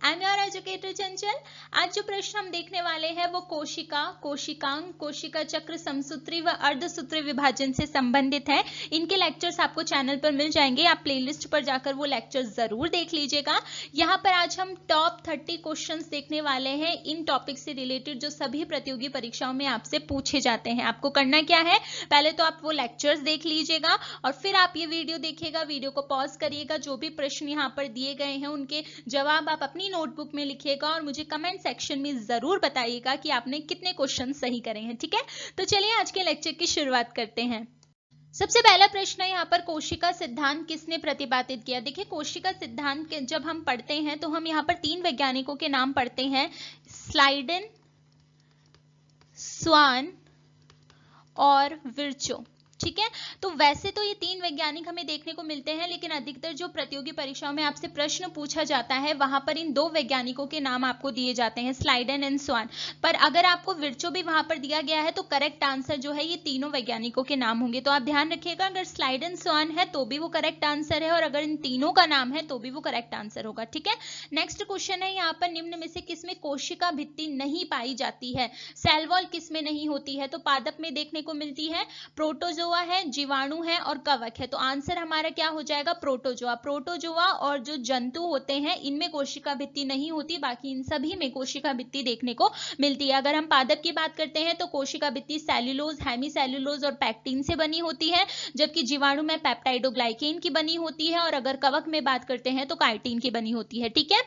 I'm your educator चंचल। आज जो प्रश्न हम देखने वाले हैं वो कोशिका, कोशिकांग, कोशिका चक्र, समसूत्री व अर्धसूत्री विभाजन से संबंधित है। इनके लेक्चर्स आपको चैनल पर मिल जाएंगे, आप प्लेलिस्ट पर जाकर वो लेक्चर्स जरूर देख लीजिएगा। यहाँ पर आज हम टॉप 30 क्वेश्चंस देखने वाले हैं इन टॉपिक से रिलेटेड जो सभी प्रतियोगी परीक्षाओं में आपसे पूछे जाते हैं। आपको करना क्या है, पहले तो आप वो लेक्चर्स देख लीजिएगा और फिर आप ये वीडियो देखिएगा, वीडियो को पॉज करिएगा, जो भी प्रश्न यहाँ पर दिए गए हैं उनके जवाब आप अपनी नोटबुक में लिखिएगा और मुझे कमेंट सेक्शन में जरूर बताइएगा कि आपने कितने क्वेश्चन सही करे हैं। ठीक है, तो चलिए आज के लेक्चर की शुरुआत करते हैं। सबसे पहला प्रश्न है यहाँ पर, कोशिका सिद्धांत किसने प्रतिपादित किया। देखिए, कोशिका सिद्धांत के जब हम पढ़ते हैं तो हम यहाँ पर 3 वैज्ञानिकों के नाम पढ़ते हैं, स्लाइडेन, स्वान और विर्चो। ठीक है, तो वैसे तो ये 3 वैज्ञानिक हमें देखने को मिलते हैं, लेकिन अधिकतर जो प्रतियोगी परीक्षाओं में आपसे प्रश्न पूछा जाता है वहां पर इन 2 वैज्ञानिकों के नाम आपको दिए जाते हैं, स्लाइडेन एंड स्वान। पर अगर आपको विर्चो भी वहां पर दिया गया है तो करेक्ट आंसर जो है ये तीनों वैज्ञानिकों के नाम होंगे। तो आप ध्यान रखिएगा, अगर स्लाइडेन स्वान है तो भी वो करेक्ट आंसर है और अगर इन तीनों का नाम है तो भी वो करेक्ट आंसर होगा। ठीक है, नेक्स्ट क्वेश्चन है यहाँ पर, निम्न में से किसमें कोशिका भित्ति नहीं पाई जाती है। सेल वॉल किसमें नहीं होती है, तो पादप में देखने को मिलती है, प्रोटोजोआ है, जीवाणु है और कवक है। तो आंसर हमारा क्या हो जाएगा, प्रोटोजोआ। प्रोटोजोआ और जो जंतु होते हैं इनमें कोशिका भित्ति नहीं होती, बाकी इन सभी में कोशिका भित्ति देखने को मिलती है। अगर हम पादप की बात करते हैं तो कोशिका भित्ति सेल्यूलोज, हेमीसेल्यूलोज और पैक्टिन से बनी होती है, जबकि जीवाणु में पेप्टाइडोग्लाइकेन की बनी होती है और अगर कवक में बात करते हैं तो काइटिन की बनी होती है। ठीक है,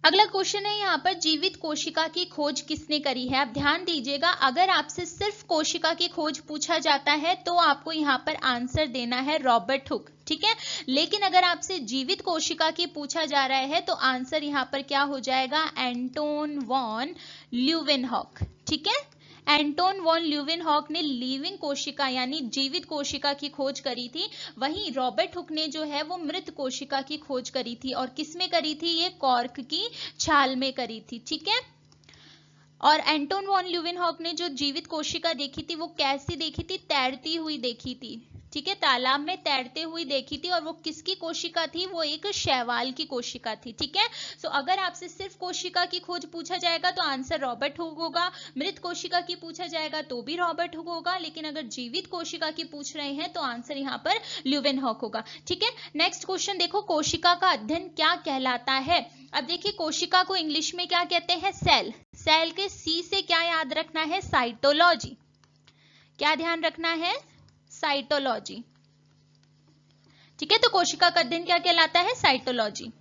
अगला क्वेश्चन है यहाँ पर, जीवित कोशिका की खोज किसने करी है। आप ध्यान दीजिएगा, अगर आपसे सिर्फ कोशिका की खोज पूछा जाता है तो आपको यहाँ पर आंसर देना है रॉबर्ट हुक। ठीक है, लेकिन अगर आपसे जीवित कोशिका की पूछा जा रहा है तो आंसर यहाँ पर क्या हो जाएगा, एंटोन वॉन ल्यूवेनहॉक। ठीक है, एंटोन वॉन ल्यूवेनहॉक ने लिविंग कोशिका यानी जीवित कोशिका की खोज करी थी, वहीं रॉबर्ट हुक ने जो है वो मृत कोशिका की खोज करी थी। और किसमें करी थी, ये कॉर्क की छाल में करी थी। ठीक है, और एंटोन वॉन ल्यूवेनहॉक ने जो जीवित कोशिका देखी थी वो कैसी देखी थी, तैरती हुई देखी थी। ठीक है, तालाब में तैरते हुई देखी थी और वो किसकी कोशिका थी, वो एक शैवाल की कोशिका थी। ठीक है, सो अगर आपसे सिर्फ कोशिका की खोज पूछा जाएगा तो आंसर रॉबर्ट हुक होगा, मृत कोशिका की पूछा जाएगा तो भी रॉबर्ट हुक होगा, लेकिन अगर जीवित कोशिका की पूछ रहे हैं तो आंसर यहाँ पर ल्यूवेनहॉक होगा। ठीक है, नेक्स्ट क्वेश्चन देखो, कोशिका का अध्ययन क्या कहलाता है। अब देखिए, कोशिका को इंग्लिश में क्या कहते हैं, सेल। सेल के सी से क्या याद रखना है, साइटोलॉजी। क्या ध्यान रखना है, साइटोलॉजी। ठीक है, तो कोशिका का अध्ययन क्या कहलाता है, साइटोलॉजी।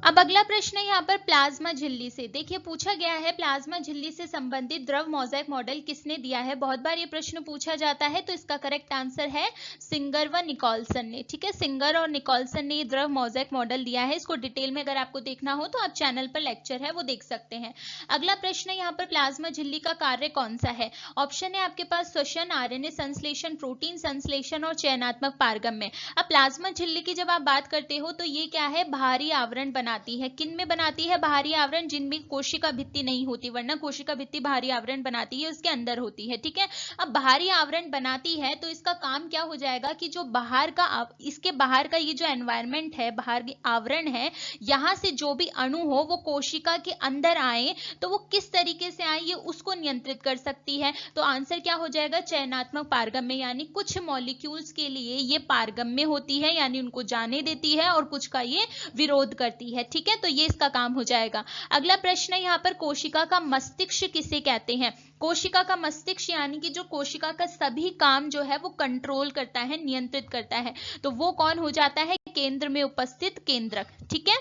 अब अगला प्रश्न है यहाँ पर, प्लाज्मा झिल्ली से। देखिए, पूछा गया है प्लाज्मा झिल्ली से संबंधित द्रव मोज़ेक मॉडल किसने दिया है। बहुत बार ये प्रश्न पूछा जाता है, तो इसका करेक्ट आंसर है सिंगर व निकोलसन ने। ठीक है, सिंगर और निकोलसन ने ये द्रव मोज़ेक मॉडल दिया है। इसको डिटेल में अगर आपको देखना हो तो आप चैनल पर लेक्चर है वो देख सकते हैं। अगला प्रश्न है यहाँ पर, प्लाज्मा झिल्ली का कार्य कौन सा है। ऑप्शन है आपके पास, श्वसन, आरएनए संश्लेषण, प्रोटीन संश्लेषण और चयनात्मक पारगम्य। अब प्लाज्मा झिल्ली की जब आप बात करते हो तो ये क्या है, बाहरी आवरण बनाती है। किन में बनाती है, बाहरी आवरण, जिनमें कोशिका भित्ति नहीं होती, वरना कोशिका भित्ति बाहरी आवरण बनाती है, उसके अंदर होती है। ठीक है, अब बाहरी आवरण बनाती है तो इसका काम क्या हो जाएगा कि जो बाहर का, इसके बाहर का ये जो एनवायरनमेंट है, बाहर की आवरण है, यहां से जो भी अणु हो वो कोशिका के अंदर आए तो वो किस तरीके से आए ये उसको नियंत्रित कर सकती है। तो आंसर क्या हो जाएगा, चयनात्मक पारगम्य, यानी कुछ मॉलिक्यूल्स के लिए ये पारगम्य होती है, यानी उनको जाने देती है और कुछ का ये विरोध करती है। ठीक है, तो ये इसका काम हो जाएगा। अगला प्रश्न है यहाँ पर, कोशिका का मस्तिष्क किसे कहते हैं। कोशिका का मस्तिष्क यानी कि जो कोशिका का सभी काम जो है वो कंट्रोल करता है, नियंत्रित करता है, तो वो कौन हो जाता है, केंद्र में उपस्थित केंद्रक। ठीक है,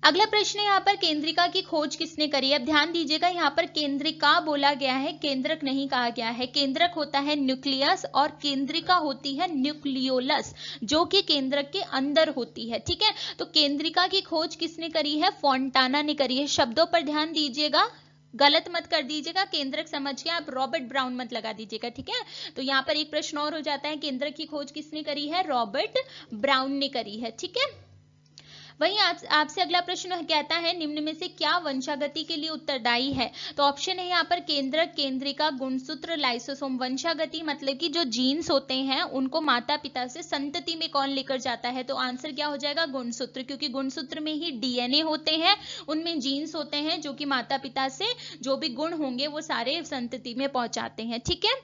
अगला प्रश्न है यहाँ पर, केंद्रिका की खोज किसने करी है। अब ध्यान दीजिएगा, यहाँ पर केंद्रिका बोला गया है, केंद्रक नहीं कहा गया है। केंद्रक होता है न्यूक्लियस और केंद्रिका होती है न्यूक्लियोलस, जो कि केंद्रक के अंदर होती है। ठीक है, तो केंद्रिका की खोज किसने करी है, फोंटाना ने करी है। शब्दों पर ध्यान दीजिएगा, गलत मत कर दीजिएगा, केंद्रक समझ के आप रॉबर्ट ब्राउन मत लगा दीजिएगा। ठीक है, तो यहाँ पर एक प्रश्न और हो जाता है, केंद्रक की खोज किसने करी है, रॉबर्ट ब्राउन ने करी है। ठीक है, वहीं आपसे अगला प्रश्न कहता है निम्न में से क्या वंशागति के लिए उत्तरदायी है। तो ऑप्शन है यहाँ पर केंद्रक, केंद्रिका, गुणसूत्र, लाइसोसोम। वंशागति मतलब कि जो जीन्स होते हैं उनको माता पिता से संतति में कौन लेकर जाता है, तो आंसर क्या हो जाएगा, गुणसूत्र, क्योंकि गुणसूत्र में ही डीएनए होते हैं, उनमें जीन्स होते हैं जो कि माता पिता से जो भी गुण होंगे वो सारे संतति में पहुंचाते हैं। ठीक है,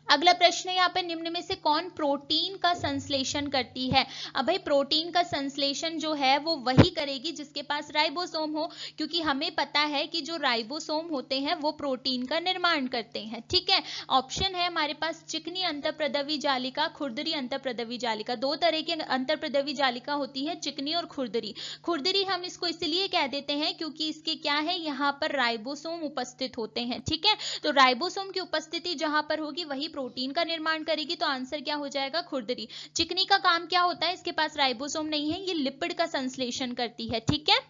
अगला प्रश्न है यहाँ पे निम्न में से कौन प्रोटीन का संश्लेषण करती है। अब भाई प्रोटीन का संश्लेषण जो है वो वही करेगी जिसके पास राइबोसोम हो, क्योंकि हमें पता है कि जो राइबोसोम होते हैं वो प्रोटीन का निर्माण करते हैं। ठीक है, ऑप्शन है हमारे पास चिकनी अंतःप्रदवी जालिका, खुरदरी अंतःप्रदवी जालिका। दो तरह की अंतःप्रदवी जालिका होती है, चिकनी और खुरदरी। खुरदरी हम इसको इसलिए कह देते हैं क्योंकि इसके क्या है, यहाँ पर राइबोसोम उपस्थित होते हैं। ठीक है, तो राइबोसोम की उपस्थिति जहां पर होगी वही प्रोटीन का निर्माण करेगी, तो आंसर क्या हो जाएगा, खुरदरी। चिकनी का काम क्या होता है, इसके पास राइबोसोम नहीं है, ये लिपिड का संश्लेषण करती है। ठीक है,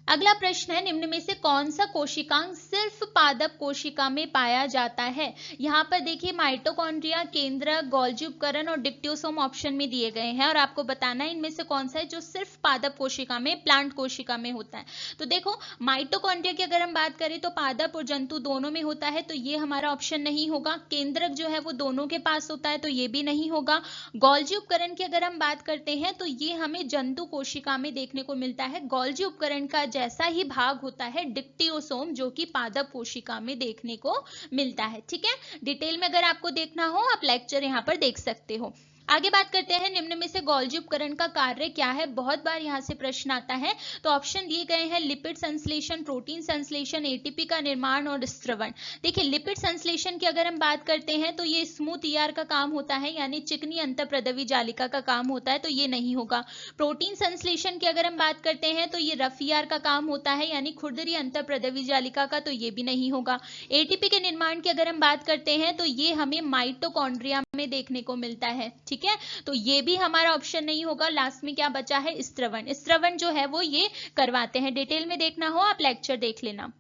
अगला प्रश्न है निम्न में से कौन सा कोशिकांग सिर्फ पादप कोशिका में पाया जाता है। यहाँ पर देखिए माइटोकॉन्ड्रिया, केंद्रक, गोल्जी उपकरण और डिक्टियोसोम ऑप्शन में दिए गए हैं और आपको बताना है इनमें से कौन सा है जो सिर्फ पादप कोशिका में, प्लांट कोशिका में होता है। तो देखो माइटोकॉन्ड्रिया की अगर हम बात करें तो पादप और जंतु दोनों में होता है, तो ये हमारा ऑप्शन नहीं होगा। केंद्रक जो है वो दोनों के पास होता है, तो ये भी नहीं होगा। गोल्जी उपकरण की अगर हम बात करते हैं तो ये हमें जंतु कोशिका में देखने को मिलता है। गोल्जी उपकरण का जैसा ही भाग होता है डिक्टियोसोम, जो कि पादप कोशिका में देखने को मिलता है। ठीक है, डिटेल में अगर आपको देखना हो आप लेक्चर यहाँ पर देख सकते हो। आगे बात करते हैं निम्न में से गोल्जी उपकरण का कार्य क्या है। बहुत बार यहाँ से प्रश्न आता है, तो ऑप्शन दिए गए हैं लिपिड संश्लेषण, प्रोटीन संश्लेषण, एटीपी का निर्माण और स्त्रवण। देखिए लिपिड संश्लेषण की अगर हम बात करते हैं तो ये स्मूथ ईआर का काम होता है, यानी चिकनी अंतःप्रदवी जालिका का काम होता है, तो ये नहीं होगा। प्रोटीन संश्लेषण की अगर हम बात करते हैं तो ये रफ ईआर का काम होता है, यानी खुरदरी अंतःप्रदवी जालिका का, तो ये भी नहीं होगा। एटीपी के निर्माण की अगर हम बात करते हैं तो ये हमें माइटोकॉन्ड्रिया में देखने को मिलता है। ठीक है, तो ये भी हमारा ऑप्शन नहीं होगा। लास्ट में क्या बचा है, स्त्रवण। स्त्रवण जो है वो ये करवाते हैं। डिटेल में देखना हो आप लेक्चर देख लेना।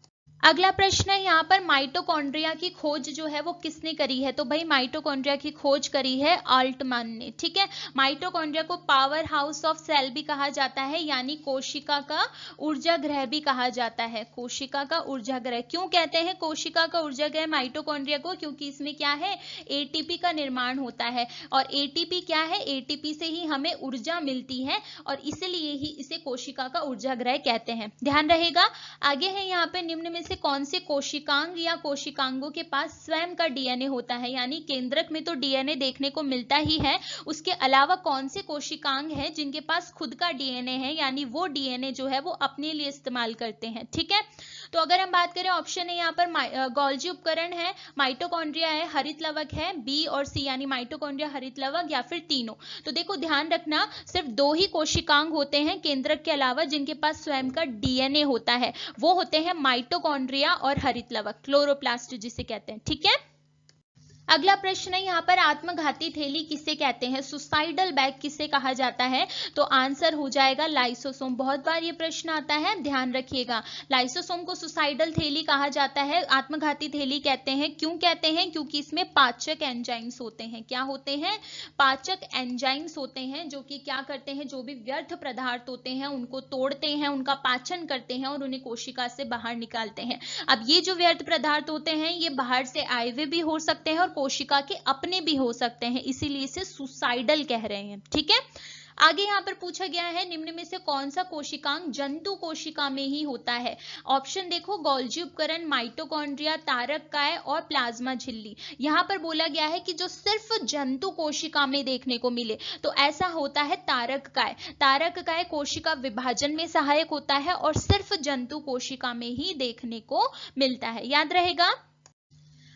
अगला प्रश्न है यहाँ पर माइटोकॉन्ड्रिया की खोज जो है वो किसने करी है। तो भाई माइटोकॉन्ड्रिया की खोज करी है आल्टमैन ने। ठीक है, माइटोकॉन्ड्रिया को पावर हाउस ऑफ सेल भी कहा जाता है, यानी कोशिका का ऊर्जा ग्रह भी कहा जाता है। कोशिका का ऊर्जा ग्रह क्यों कहते हैं कोशिका का ऊर्जा ग्रह माइटोकॉन्ड्रिया को, क्योंकि इसमें क्या है, एटीपी का निर्माण होता है, और एटीपी क्या है, एटीपी से ही हमें ऊर्जा मिलती है, और इसलिए ही इसे कोशिका का ऊर्जा ग्रह कहते हैं। ध्यान रहेगा। आगे है यहाँ पे निम्न में से कौन से कोशिकांग या कोशिकांगों के पास स्वयं का डीएनए होता है। यानी केंद्रक में तो डीएनए देखने को मिलता ही है, उसके अलावा कौन से कोशिकांग हैं जिनके पास खुद का डीएनए है, यानी वो डीएनए जो है वो अपने लिए इस्तेमाल करते हैं। ठीक है, तो अगर हम बात करें ऑप्शन है यहाँ पर गोल्जी उपकरण है, माइटोकॉन्ड्रिया है, हरित लवक है, बी और सी, यानी माइटोकॉन्ड्रिया, हरित लवक या फिर तीनों। तो देखो ध्यान रखना, सिर्फ दो ही कोशिकांग होते हैं केंद्रक के अलावा जिनके पास स्वयं का डीएनए होता है, वो होते हैं माइटोकॉन्ड्रिया और हरित लवक, क्लोरोप्लास्ट जिसे कहते हैं। ठीक है, अगला प्रश्न है यहाँ पर आत्मघाती थैली किसे कहते हैं, सुसाइडल बैग किसे कहा जाता है। तो आंसर हो जाएगा लाइसोसोम। बहुत बार ये प्रश्न आता है, ध्यान रखिएगा। लाइसोसोम को सुसाइडल थैली कहा जाता है, आत्मघाती थैली कहते हैं। क्यों कहते हैं, क्योंकि इसमें पाचक एंजाइम्स होते हैं। क्या होते हैं, पाचक एंजाइम्स होते हैं, जो कि क्या करते हैं, जो भी व्यर्थ पदार्थ होते हैं उनको तोड़ते हैं, उनका पाचन करते हैं और उन्हें कोशिका से बाहर निकालते हैं। अब ये जो व्यर्थ पदार्थ होते हैं ये बाहर से आए हुए भी हो सकते हैं और कोशिका के अपने भी हो सकते हैं, इसीलिए इसे सुसाइडल कह रहे हैं। ठीक है, आगे यहाँ पर पूछा गया है निम्न में से कौन सा कोशिकांग जंतु कोशिका में ही होता है। ऑप्शन देखो, गोल्जी उपकरण, माइटोकॉन्ड्रिया, तारक काय और प्लाज्मा झिल्ली। यहाँ पर बोला गया है कि जो सिर्फ जंतु कोशिका में देखने को मिले, तो ऐसा होता है तारक काय। तारक काय कोशिका विभाजन में सहायक होता है और सिर्फ जंतु कोशिका में ही देखने को मिलता है, याद रहेगा।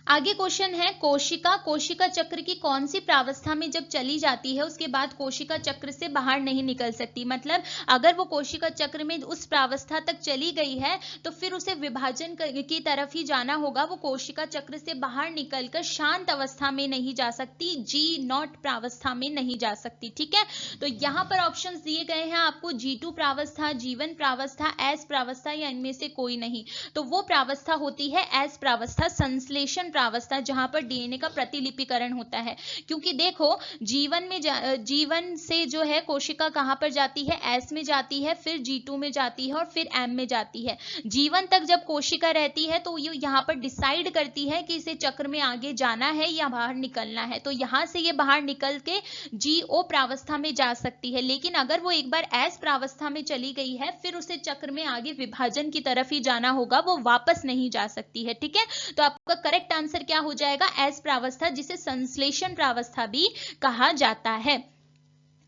आगे क्वेश्चन है, कोशिका चक्र की कौन सी प्रावस्था में जब चली जाती है उसके बाद कोशिका चक्र से बाहर नहीं निकल सकती। मतलब अगर वो कोशिका चक्र में उस प्रावस्था तक चली गई है तो फिर उसे विभाजन की तरफ ही जाना होगा, वो कोशिका चक्र से बाहर निकलकर शांत अवस्था में नहीं जा सकती, G0 प्रावस्था में नहीं जा सकती। ठीक है, तो यहाँ पर ऑप्शंस दिए गए हैं आपको, G2 प्रावस्था, G1 प्रावस्था, S प्रावस्था या इनमें से कोई नहीं। तो वो प्रावस्था होती है S प्रावस्था, संश्लेषण प्रावस्था जहां पर डीएनए का प्रतिलिपिकरण होता है। क्योंकि देखो जीवन से जो है कोशिका कहां पर जाती है, एस में जाती है, फिर G2 में जाती है और फिर एम में जाती है। जीवन तक जब कोशिका रहती है तो ये यहाँ पर डिसाइड करती है कि इसे चक्र में आगे जाना है या बाहर निकलना है। तो यहां से ये बाहर निकल के GO प्रावस्था में जा सकती है। लेकिन अगर वो एक बार एस प्रावस्था में चली गई है फिर उसे चक्र में आगे विभाजन की तरफ ही जाना होगा, वो वापस नहीं जा सकती है। ठीक है, तो आपका करेक्ट आंसर क्या हो जाएगा, एस प्रावस्था, जिसे संश्लेषण प्रावस्था भी कहा जाता है।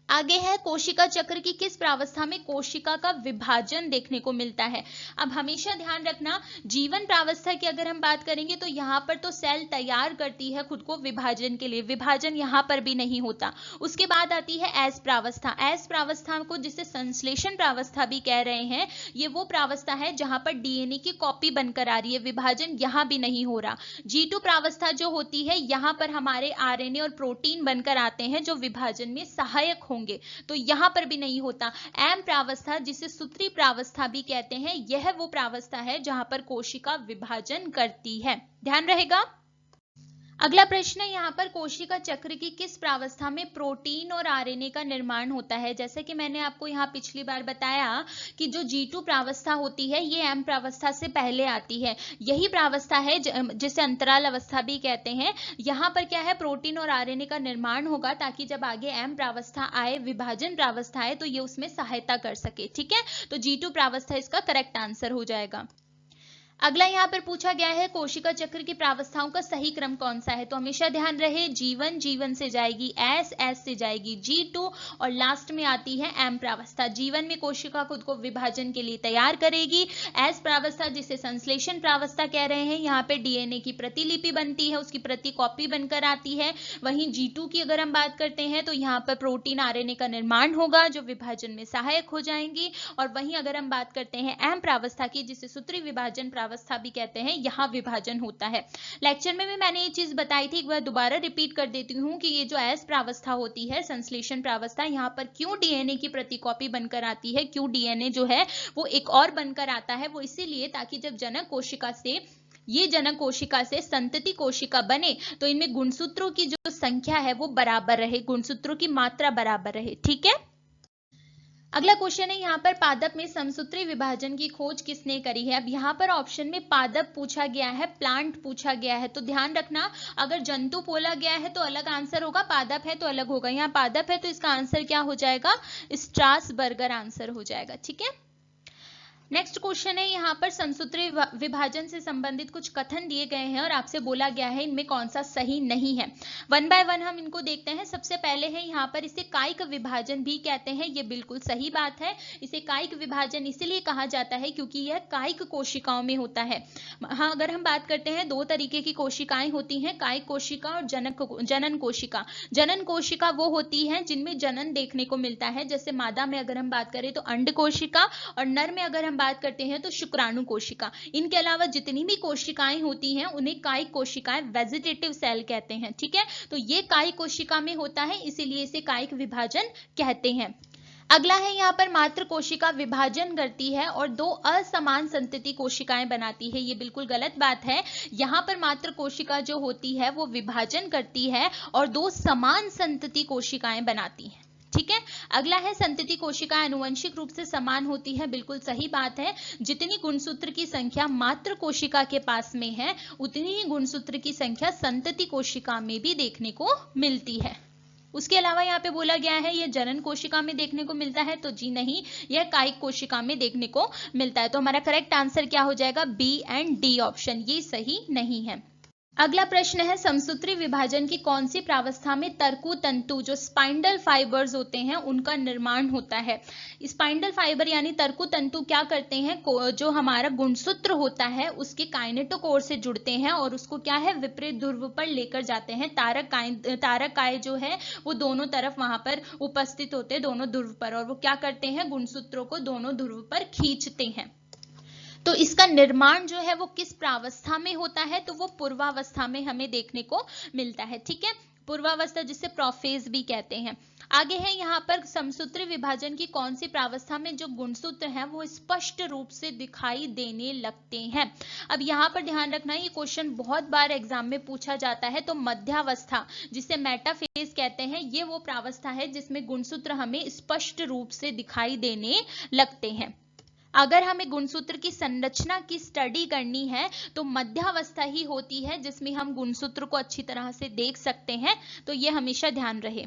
आगे है कोशिका चक्र की किस प्रावस्था में कोशिका का विभाजन देखने को मिलता है। अब हमेशा ध्यान रखना, जीवन प्रावस्था की अगर हम बात करेंगे तो यहाँ पर तो सेल तैयार करती है खुद को विभाजन के लिए, विभाजन यहाँ पर भी नहीं होता। उसके बाद आती है एस प्रावस्था। एस प्रावस्था को जिसे संश्लेषण प्रावस्था भी कह रहे हैं, ये वो प्रावस्था है जहां पर डीएनए की कॉपी बनकर आ रही है, विभाजन यहाँ भी नहीं हो रहा। G2 प्रावस्था जो होती है यहाँ पर हमारे आरएनए और प्रोटीन बनकर आते हैं जो विभाजन में सहायक होंगे, तो यहां पर भी नहीं होता। एम प्रावस्था जिसे सूत्री प्रावस्था भी कहते हैं, यह वो प्रावस्था है जहां पर कोशिका विभाजन करती है। ध्यान रहेगा। अगला प्रश्न है यहाँ पर कोशिका चक्र की किस प्रावस्था में प्रोटीन और आरएनए का निर्माण होता है। जैसे कि मैंने आपको यहाँ पिछली बार बताया कि जो G2 प्रावस्था होती है ये एम प्रावस्था से पहले आती है। यही प्रावस्था है जिसे अंतराल अवस्था भी कहते हैं। यहाँ पर क्या है, प्रोटीन और आरएनए का निर्माण होगा ताकि जब आगे एम प्रावस्था आए, विभाजन प्रावस्था आए, तो ये उसमें सहायता कर सके। ठीक है, तो G2 प्रावस्था इसका करेक्ट आंसर हो जाएगा। अगला यहाँ पर पूछा गया है कोशिका चक्र की प्रावस्थाओं का सही क्रम कौन सा है। तो हमेशा ध्यान रहे, जीवन से जाएगी एस, एस से जाएगी G2 और लास्ट में आती है एम प्रावस्था। जीवन में कोशिका खुद को विभाजन के लिए तैयार करेगी। एस प्रावस्था जिसे संश्लेषण प्रावस्था कह रहे हैं, यहाँ पे डीएनए की प्रतिलिपि बनती है, उसकी प्रति कॉपी बनकर आती है। वहीं G2 की अगर हम बात करते हैं तो यहाँ पर प्रोटीन आरएनए का निर्माण होगा जो विभाजन में सहायक हो जाएंगी। और वहीं अगर हम बात करते हैं एम प्रावस्था की जिसे सूत्री विभाजन प्रावस्था भी कहते हैं, यहाँ विभाजन होता है। लेक्चर में भी मैंने ये चीज बताई थी, एक बार दोबारा रिपीट कर देती हूँ कि ये जो एस प्रावस्था होती है, संश्लेषण प्रावस्था, यहाँ पर क्यों डीएनए की प्रतिकॉपी बनकर आती है, क्यों डीएनए जो है वो एक और बनकर आता है, वो इसीलिए ताकि जब जनक कोशिका से संतति कोशिका बने तो इनमें गुणसूत्रों की जो संख्या है वो बराबर रहे, गुणसूत्रों की मात्रा बराबर रहे। ठीक है, अगला क्वेश्चन है यहाँ पर पादप में समसूत्री विभाजन की खोज किसने करी है। अब यहाँ पर ऑप्शन में पादप पूछा गया है, प्लांट पूछा गया है, तो ध्यान रखना अगर जंतु बोला गया है तो अलग आंसर होगा, पादप है तो अलग होगा। यहाँ पादप है तो इसका आंसर क्या हो जाएगा, स्ट्रासबर्गर आंसर हो जाएगा। ठीक है, नेक्स्ट क्वेश्चन है यहाँ पर समसूत्री विभाजन से संबंधित कुछ कथन दिए गए हैं और आपसे बोला गया है इनमें कौन सा सही नहीं है। वन बाय वन हम इनको देखते हैं। सबसे पहले है यहाँ पर इसे कायिक विभाजन भी कहते हैं, ये बिल्कुल सही बात है। इसे कायिक विभाजन इसलिए कहा जाता है क्योंकि यह कायिक कोशिकाओं में होता है। हाँ, अगर हम बात करते हैं दो तरीके की कोशिकाएं होती हैं, कायिक कोशिका और जनन कोशिका। जनन कोशिका वो होती है जिनमें जनन देखने को मिलता है, जैसे मादा में अगर हम बात करें तो अंड कोशिका और नर में अगर हम बात करते हैं तो शुक्राणु कोशिका। इनके अलावा जितनी भी कोशिकाएं होती हैं उन्हें कायिक कोशिकाएं, वेजिटेटिव सेल कहते हैं। ठीक है, तो ये कायिक कोशिका में होता है, इसीलिए इसे कायिक विभाजन कहते हैं। अगला है यहाँ पर मात्र कोशिका विभाजन करती है और दो असमान संतति कोशिकाएं बनाती है, ये बिल्कुल गलत बात है। यहाँ पर मात्र कोशिका जो होती है वो विभाजन करती है और दो समान संतति कोशिकाएं बनाती है। ठीक है, अगला है संतति कोशिकाएं आनुवंशिक रूप से समान होती है, बिल्कुल सही बात है। जितनी गुणसूत्र की संख्या मात्र कोशिका के पास में है उतनी ही गुणसूत्र की संख्या संतति कोशिका में भी देखने को मिलती है। उसके अलावा यहाँ पे बोला गया है यह जनन कोशिका में देखने को मिलता है, तो जी नहीं, यह कायिक कोशिका में देखने को मिलता है। तो हमारा करेक्ट आंसर क्या हो जाएगा, बी एंड डी ऑप्शन, ये सही नहीं है। अगला प्रश्न है समसूत्री विभाजन की कौन सी प्रावस्था में तर्कु तंतु जो स्पाइंडल फाइबर्स होते हैं उनका निर्माण होता है। स्पाइंडल फाइबर यानी तर्कु तंतु क्या करते हैं, जो हमारा गुणसूत्र होता है उसके काइनेटोकोर से जुड़ते हैं और उसको क्या है विपरीत ध्रुव पर लेकर जाते हैं। तारक काय जो है वो दोनों तरफ वहां पर उपस्थित होते हैं, दोनों ध्रुव पर, और वो क्या करते हैं गुणसूत्रों को दोनों ध्रुव पर खींचते हैं। तो इसका निर्माण जो है वो किस प्रावस्था में होता है, तो वो पूर्वावस्था में हमें देखने को मिलता है। ठीक है, पूर्वावस्था जिसे प्रोफेज भी कहते हैं। आगे है यहाँ पर समसूत्री विभाजन की कौन सी प्रावस्था में जो गुणसूत्र हैं वो स्पष्ट रूप से दिखाई देने लगते हैं। अब यहाँ पर ध्यान रखना, ये क्वेश्चन बहुत बार एग्जाम में पूछा जाता है। तो मध्यावस्था जिसे मेटाफेज कहते हैं, ये वो प्रावस्था है जिसमें गुणसूत्र हमें स्पष्ट रूप से दिखाई देने लगते हैं। अगर हमें गुणसूत्र की संरचना की स्टडी करनी है तो मध्यावस्था ही होती है जिसमें हम गुणसूत्र को अच्छी तरह से देख सकते हैं, तो ये हमेशा ध्यान रहे।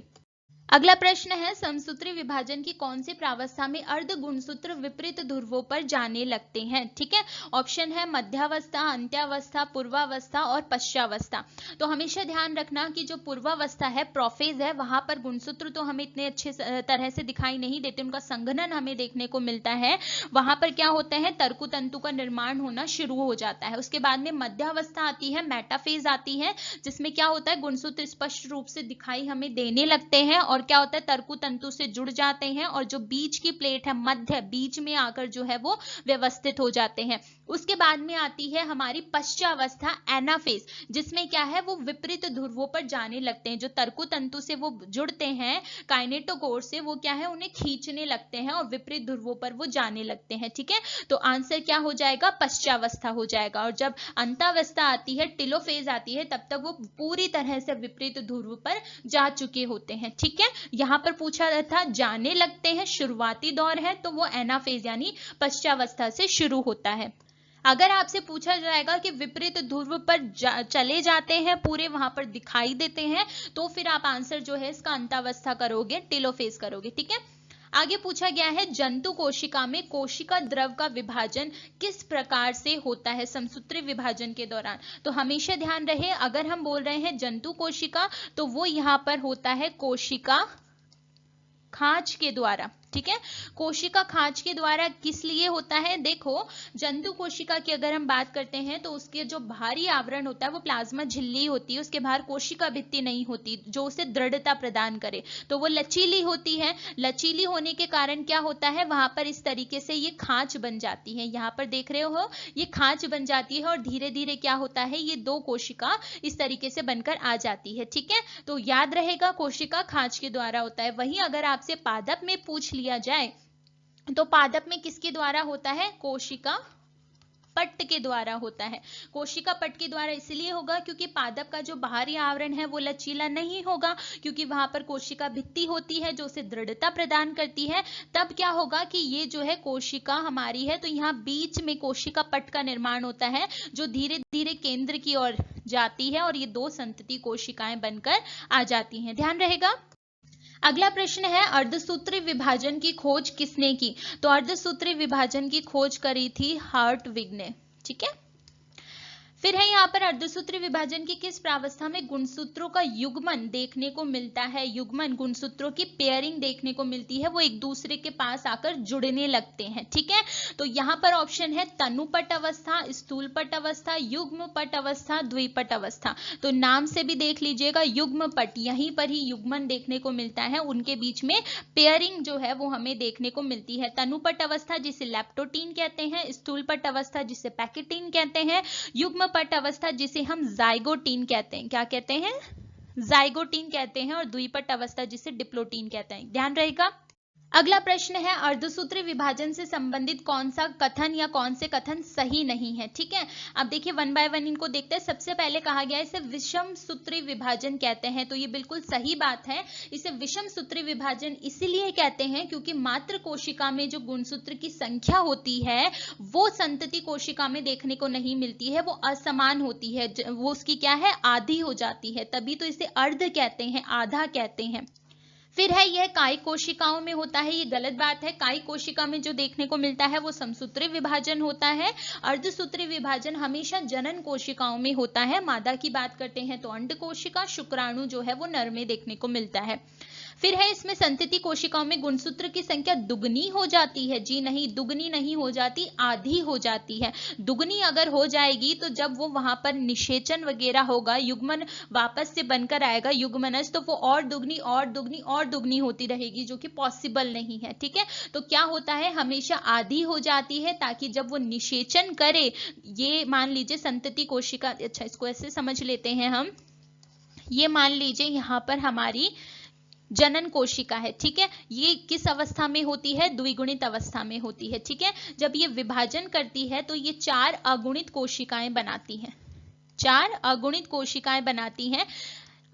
अगला प्रश्न है, समसूत्री विभाजन की कौन सी प्रावस्था में अर्ध गुणसूत्र विपरीत ध्रुवों पर जाने लगते हैं। ठीक है, ऑप्शन है मध्यावस्था, अंत्यावस्था, पूर्वावस्था और पश्चावस्था। तो हमेशा ध्यान रखना कि जो पूर्वावस्था है, प्रोफेज है, वहां पर गुणसूत्र तो हमें इतने अच्छे तरह से दिखाई नहीं देते, उनका संघनन हमें देखने को मिलता है। वहां पर क्या होता है, तर्कुतंतु का निर्माण होना शुरू हो जाता है। उसके बाद में मध्यावस्था आती है, मेटाफेज आती है, जिसमें क्या होता है, गुणसूत्र स्पष्ट रूप से दिखाई हमें देने लगते हैं और क्या होता है, तर्कुतंतु से जुड़ जाते हैं और जो बीच की प्लेट है, मध्य बीच में आकर जो है वो व्यवस्थित हो जाते हैं। उसके बाद में आती है हमारी पश्चावस्था, एनाफेज, जिसमें क्या है, वो विपरीत ध्रुवों पर जाने लगते हैं। जो तर्कुतंतु से वो जुड़ते हैं काइनेटोकोर से, वो क्या है, उन्हें खींचने लगते हैं और विपरीत ध्रुवों पर वो जाने लगते हैं। ठीक है, तो आंसर क्या हो जाएगा, पश्चावस्था हो जाएगा। और जब अंतावस्था आती है, टेलोफेज आती है, तब तक वो पूरी तरह से विपरीत ध्रुव पर जा चुके होते हैं। ठीक है, यहां पर पूछा था जाने लगते हैं, शुरुआती दौर है, तो वो एनाफेज यानी पश्चावस्था से शुरू होता है। अगर आपसे पूछा जाएगा कि विपरीत ध्रुव पर चले जाते हैं पूरे, वहां पर दिखाई देते हैं, तो फिर आप आंसर जो है इसका अंतावस्था करोगे, टेलोफेज करोगे। ठीक है, आगे पूछा गया है, जंतु कोशिका में कोशिका द्रव का विभाजन किस प्रकार से होता है समसूत्री विभाजन के दौरान। तो हमेशा ध्यान रहे, अगर हम बोल रहे हैं जंतु कोशिका, तो वो यहाँ पर होता है कोशिका खांच के द्वारा। ठीक है, कोशिका खांच के द्वारा किस लिए होता है, देखो जंतु कोशिका की अगर हम बात करते हैं तो उसके जो बाहरी आवरण होता है वो प्लाज्मा झिल्ली होती है, उसके बाहर कोशिका भित्ति नहीं होती जो उसे दृढ़ता प्रदान करे, तो वो लचीली होती है। लचीली होने के कारण क्या होता है, वहां पर इस तरीके से ये खांच बन जाती है, यहाँ पर देख रहे हो ये खांच बन जाती है और धीरे धीरे क्या होता है, ये दो कोशिका इस तरीके से बनकर आ जाती है। ठीक है, तो याद रहेगा कोशिका खांच के द्वारा होता है। वहीं अगर आपसे पादप में पूछ लिया जाए तो पादप में किसके द्वारा होता है, कोशिका पट्ट के द्वारा होता है। कोशिका पट्ट के द्वारा इसलिए होगा क्योंकि पादप का जो बाहरी आवरण है वो लचीला नहीं होगा, क्योंकि वहां पर कोशिका भित्ति होती है जो उसे दृढ़ता प्रदान करती है। तब क्या होगा कि ये जो है कोशिका हमारी है, तो यहाँ बीच में कोशिका पट्ट का निर्माण होता है जो धीरे धीरे केंद्र की ओर जाती है और ये दो संतति कोशिकाएं बनकर आ जाती हैं। ध्यान रहेगा। अगला प्रश्न है, अर्धसूत्री विभाजन की खोज किसने की। तो अर्धसूत्री विभाजन की खोज करी थी हार्टविग ने। ठीक है, फिर है यहाँ पर अर्धसूत्री विभाजन की किस प्रावस्था में गुणसूत्रों का युग्मन देखने को मिलता है। युग्मन, गुणसूत्रों की पेयरिंग देखने को मिलती है, वो एक दूसरे के पास आकर जुड़ने लगते हैं। ठीक है, तो यहाँ पर ऑप्शन है तनुपट अवस्था, स्थूल पट अवस्था, युग्म पट अवस्था, द्विपट अवस्था। तो नाम से भी देख लीजिएगा, युग्म पट, यहीं पर ही युग्मन देखने को मिलता है, उनके बीच में पेयरिंग जो है वो हमें देखने को मिलती है। तनुपट अवस्था जिसे लैप्टोटीन कहते हैं, स्थूल पट अवस्था जिसे पैकेटीन कहते हैं, युग्म पट अवस्था जिसे हम जाइगोटीन कहते हैं। क्या कहते हैं, जाइगोटीन कहते हैं, और द्विपट अवस्था जिसे डिप्लोटीन कहते हैं। ध्यान रहेगा। अगला प्रश्न है, अर्धसूत्री विभाजन से संबंधित कौन सा कथन या कौन से कथन सही नहीं है। ठीक है, अब देखिए वन बाय वन इनको देखते हैं। सबसे पहले कहा गया है इसे विषम सूत्री विभाजन कहते हैं, तो ये बिल्कुल सही बात है। इसे विषम सूत्री विभाजन इसलिए कहते हैं क्योंकि मात्र कोशिका में जो गुणसूत्र की संख्या होती है वो संतति कोशिका में देखने को नहीं मिलती है, वो असमान होती है, वो उसकी क्या है, आधी हो जाती है, तभी तो इसे अर्ध कहते हैं, आधा कहते हैं। फिर है यह कायिक कोशिकाओं में होता है, ये गलत बात है। कायिक कोशिका में जो देखने को मिलता है वो समसूत्री विभाजन होता है। अर्धसूत्री विभाजन हमेशा जनन कोशिकाओं में होता है। मादा की बात करते हैं तो अंड कोशिका, शुक्राणु जो है वो नर में देखने को मिलता है। फिर है इसमें संतति कोशिकाओं में गुणसूत्र की संख्या दुगनी हो जाती है। जी नहीं, दुगनी नहीं हो जाती, आधी हो जाती है। दुगनी अगर हो जाएगी तो जब वो वहां पर निषेचन वगैरह होगा, युग्मन वापस से बनकर आएगा युग्मनज, तो वो और दुगनी और दुगनी और दुगनी होती रहेगी, जो कि पॉसिबल नहीं है। ठीक है, तो क्या होता है, हमेशा आधी हो जाती है ताकि जब वो निषेचन करे, ये मान लीजिए संतति कोशिका, अच्छा इसको ऐसे समझ लेते हैं हम, ये मान लीजिए यहाँ पर हमारी जनन कोशिका है, ठीक है। ये किस अवस्था में होती है? द्विगुणित अवस्था में होती है, ठीक है। जब ये विभाजन करती है तो ये 4 अगुणित कोशिकाएं बनाती हैं, 4 अगुणित कोशिकाएं बनाती हैं।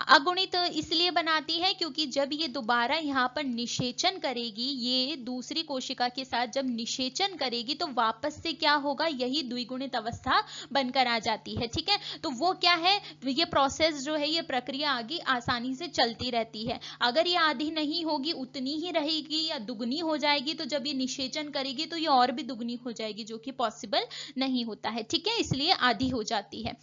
अगुणित इसलिए बनाती है क्योंकि जब ये दोबारा यहाँ पर निषेचन करेगी, ये दूसरी कोशिका के साथ जब निषेचन करेगी तो वापस से क्या होगा? यही द्विगुणित अवस्था बनकर आ जाती है, ठीक है। तो वो क्या है? ये प्रोसेस जो है, ये प्रक्रिया आगे आसानी से चलती रहती है। अगर ये आधी नहीं होगी, उतनी ही रहेगी या दुगनी हो जाएगी, तो जब ये निषेचन करेगी तो ये और भी दुगनी हो जाएगी, जो कि पॉसिबल नहीं होता है, ठीक है। इसलिए आधी हो जाती है।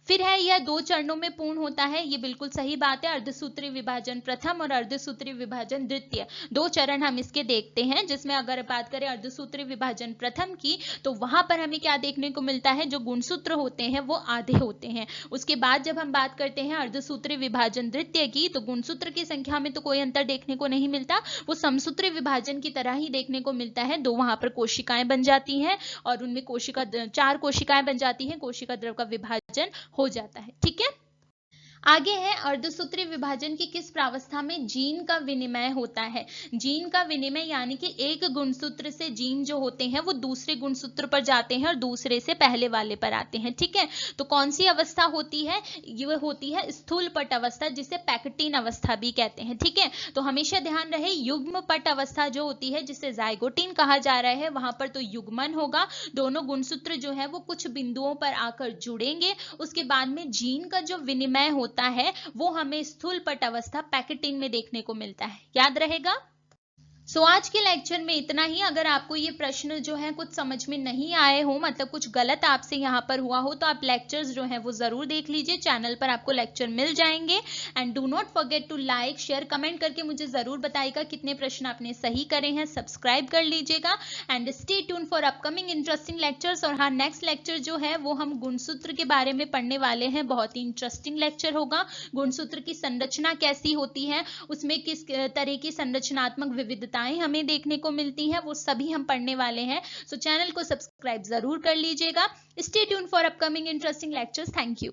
फिर है यह 2 चरणों में पूर्ण होता है, ये बिल्कुल सही बात है। अर्धसूत्री विभाजन प्रथम और अर्धसूत्री विभाजन द्वितीय, 2 चरण हम इसके देखते हैं, जिसमें अगर बात करें अर्धसूत्री विभाजन प्रथम की तो वहां पर हमें क्या देखने को मिलता है? जो गुणसूत्र होते हैं वो आधे होते हैं। उसके बाद जब हम बात करते हैं अर्धसूत्री विभाजन द्वितीय की, तो गुणसूत्र की संख्या में तो कोई अंतर देखने को नहीं मिलता, वो समसूत्री विभाजन की तरह ही देखने को मिलता है। 2 वहां पर कोशिकाएं बन जाती हैं और उनमें 4 कोशिकाएं बन जाती हैं, कोशिका द्रव का विभाजन हो जाता है, ठीक है। आगे है अर्धसूत्री विभाजन की किस प्रावस्था में जीन का विनिमय होता है? जीन का विनिमय यानी कि एक गुणसूत्र से जीन जो होते हैं वो दूसरे गुणसूत्र पर जाते हैं और दूसरे से पहले वाले पर आते हैं, ठीक है। तो कौन सी अवस्था होती है? ये होती है स्थूल पट अवस्था, जिसे पैक्टिन अवस्था भी कहते हैं, ठीक है। तो हमेशा ध्यान रहे, युग्म पट अवस्था जो होती है, जिसे जाइगोटिन कहा जा रहा है, वहां पर तो युग्मन होगा, दोनों गुणसूत्र जो है वो कुछ बिंदुओं पर आकर जुड़ेंगे। उसके बाद में जीन का जो विनिमय होता है वो हमें स्थूल पट अवस्था पैक्टिन में देखने को मिलता है, याद रहेगा। आज के लेक्चर में इतना ही। अगर आपको ये प्रश्न जो है कुछ समझ में नहीं आए हो, मतलब कुछ गलत आपसे यहाँ पर हुआ हो, तो आप लेक्चर्स जो है वो जरूर देख लीजिए, चैनल पर आपको लेक्चर मिल जाएंगे। And do not forget to like share comment करके मुझे जरूर बताइएगा कितने प्रश्न आपने सही करे हैं, सब्सक्राइब कर लीजिएगा and stay tune for upcoming interesting lectures. और हाँ, नेक्स्ट लेक्चर जो है वो हम गुणसूत्र के बारे में पढ़ने वाले हैं, बहुत ही इंटरेस्टिंग लेक्चर होगा। गुणसूत्र की संरचना कैसी होती है, उसमें किस तरह की संरचनात्मक विविधता हमें देखने को मिलती हैं, वो सभी हम पढ़ने वाले हैं। सो चैनल को सब्सक्राइब जरूर कर लीजिएगा। Stay tune for upcoming interesting lectures. Thank you.